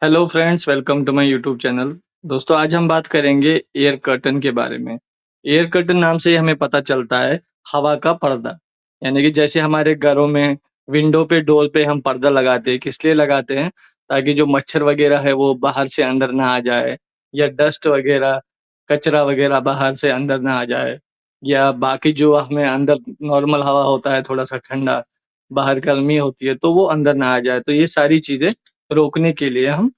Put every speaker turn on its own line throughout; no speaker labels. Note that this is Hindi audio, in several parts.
Hello friends, welcome to my YouTube channel. दोस्तों, आज हम बात करेंगे एयर कर्टन के बारे में। एयर कर्टन नाम से ही हमें पता चलता है हवा का पर्दा। यानी कि जैसे हमारे घरों में विंडो पे, डोर पे हम पर्दा लगाते हैं, किस लिए लगाते हैं? ताकि जो मच्छर वगैरह है वो बाहर से अंदर ना आ जाए, या डस्ट वगैरह, कचरा वगैरह बाहर से अंदर ना आ जाए, या बाकी जो हमें अंदर नॉर्मल हवा होता है थोड़ा सा ठंडा, बाहर गर्मी होती है तो वो अंदर ना आ जाए। तो ये सारी चीजें रोकने के लिए हम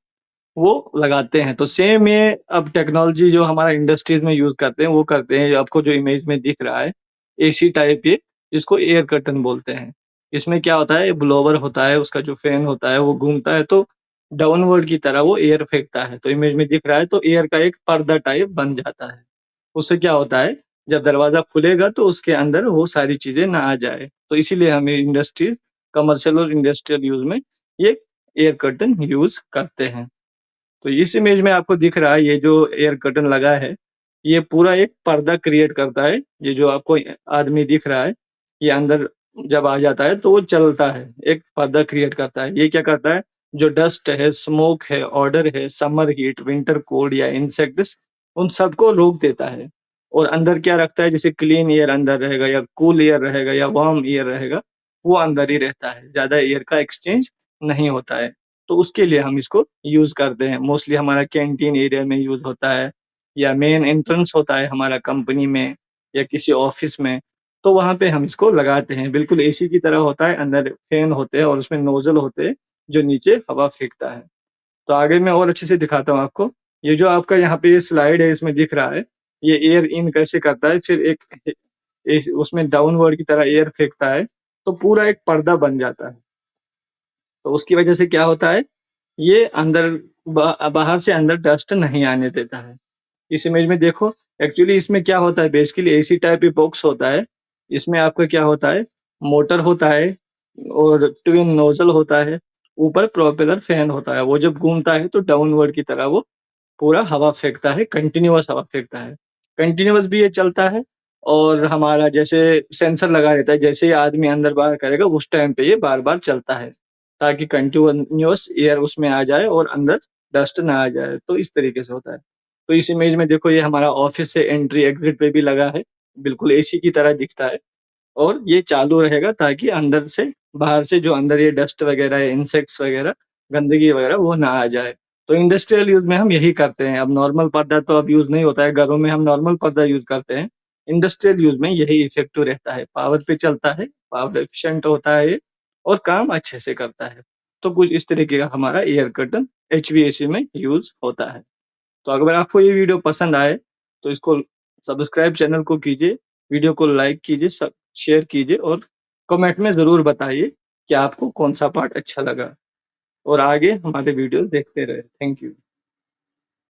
वो लगाते हैं। तो सेम ये अब टेक्नोलॉजी जो हमारा इंडस्ट्रीज में यूज करते हैं वो करते हैं। आपको जो इमेज में दिख रहा है एसी टाइप, ये जिसको एयर कर्टन बोलते हैं। इसमें क्या होता है, ब्लोवर होता है, उसका जो फैन होता है वो घूमता है तो डाउनवर्ड की तरह वो एयर फेंकता है। तो इमेज में दिख रहा है, तो एयर का एक पर्दा टाइप बन जाता है। उससे क्या होता है, जब दरवाजा खुलेगा तो उसके अंदर वो सारी चीजें ना आ जाए। तो इसीलिए हमें इंडस्ट्रीज, कमर्शियल और इंडस्ट्रियल यूज में ये एयर कर्टन यूज करते हैं। तो इस इमेज में आपको दिख रहा है ये जो एयर कर्टन लगा है, ये पूरा एक पर्दा क्रिएट करता है। ये जो आपको आदमी दिख रहा है, ये अंदर जब आ जाता है तो वो चलता है, एक पर्दा क्रिएट करता है। ये क्या करता है, जो डस्ट है, स्मोक है, ऑर्डर है, समर हीट, विंटर कोल्ड या इंसेक्ट्स, उन सबको रोक देता है। और अंदर क्या रखता है, जैसे क्लीन एयर अंदर रहेगा, या कूल एयर रहेगा, या वार्म एयर रहेगा, वो अंदर ही रहता है, ज्यादा एयर का एक्सचेंज नहीं होता है। तो उसके लिए हम इसको यूज करते हैं। मोस्टली हमारा कैंटीन एरिया में यूज होता है, या मेन एंट्रेंस होता है हमारा कंपनी में या किसी ऑफिस में, तो वहां पे हम इसको लगाते हैं। बिल्कुल एसी की तरह होता है, अंदर फैन होते हैं और उसमें नोजल होते हैं जो नीचे हवा फेंकता है। तो आगे मैं और अच्छे से दिखाता हूँ आपको। ये जो आपका यहाँ पे ये स्लाइड है, इसमें दिख रहा है ये एयर इन कैसे करता है, फिर उसमें डाउनवर्ड की तरह एयर फेंकता है, तो पूरा एक पर्दा बन जाता है। तो उसकी वजह से क्या होता है, ये अंदर बाहर से अंदर डस्ट नहीं आने देता है। इस इमेज में देखो, एक्चुअली इसमें क्या होता है, बेसिकली एसी टाइप की बॉक्स होता है। इसमें आपका क्या होता है, मोटर होता है और ट्विन नोजल होता है, ऊपर प्रोपेलर फैन होता है। वो जब घूमता है तो डाउनवर्ड की तरह वो पूरा हवा फेंकता है, कंटिन्यूअस हवा फेंकता है। कंटिन्यूअस भी ये चलता है, और हमारा जैसे सेंसर लगा रहता है, जैसे ही आदमी अंदर बाहर करेगा उस टाइम पे ये बार बार चलता है, ताकि कंटिन्यूअस एयर उसमें आ जाए और अंदर डस्ट ना आ जाए। तो इस तरीके से होता है। तो इस इमेज में देखो, ये हमारा ऑफिस से एंट्री एग्जिट पे भी लगा है, बिल्कुल एसी की तरह दिखता है। और ये चालू रहेगा ताकि अंदर से, बाहर से जो अंदर ये डस्ट वगैरह है, इंसेक्ट्स वगैरह, गंदगी वगैरह वो ना आ जाए। तो इंडस्ट्रियल यूज में हम यही करते हैं। अब नॉर्मल पर्दा तो अब यूज नहीं होता है, घरों में हम नॉर्मल पर्दा यूज करते हैं। इंडस्ट्रियल यूज में यही इफेक्टिव रहता है, पावर पे चलता है, पावर एफिशिएंट होता है ये, और काम अच्छे से करता है। तो कुछ इस तरीके का हमारा एयर कर्टन एचवीएसी में यूज होता है। तो अगर आपको ये वीडियो पसंद आए तो इसको सब्सक्राइब चैनल को कीजिए, वीडियो को लाइक कीजिए, सब शेयर कीजिए, और कमेंट में ज़रूर बताइए कि आपको कौन सा पार्ट अच्छा लगा, और आगे हमारे वीडियोस देखते रहे। Thank you.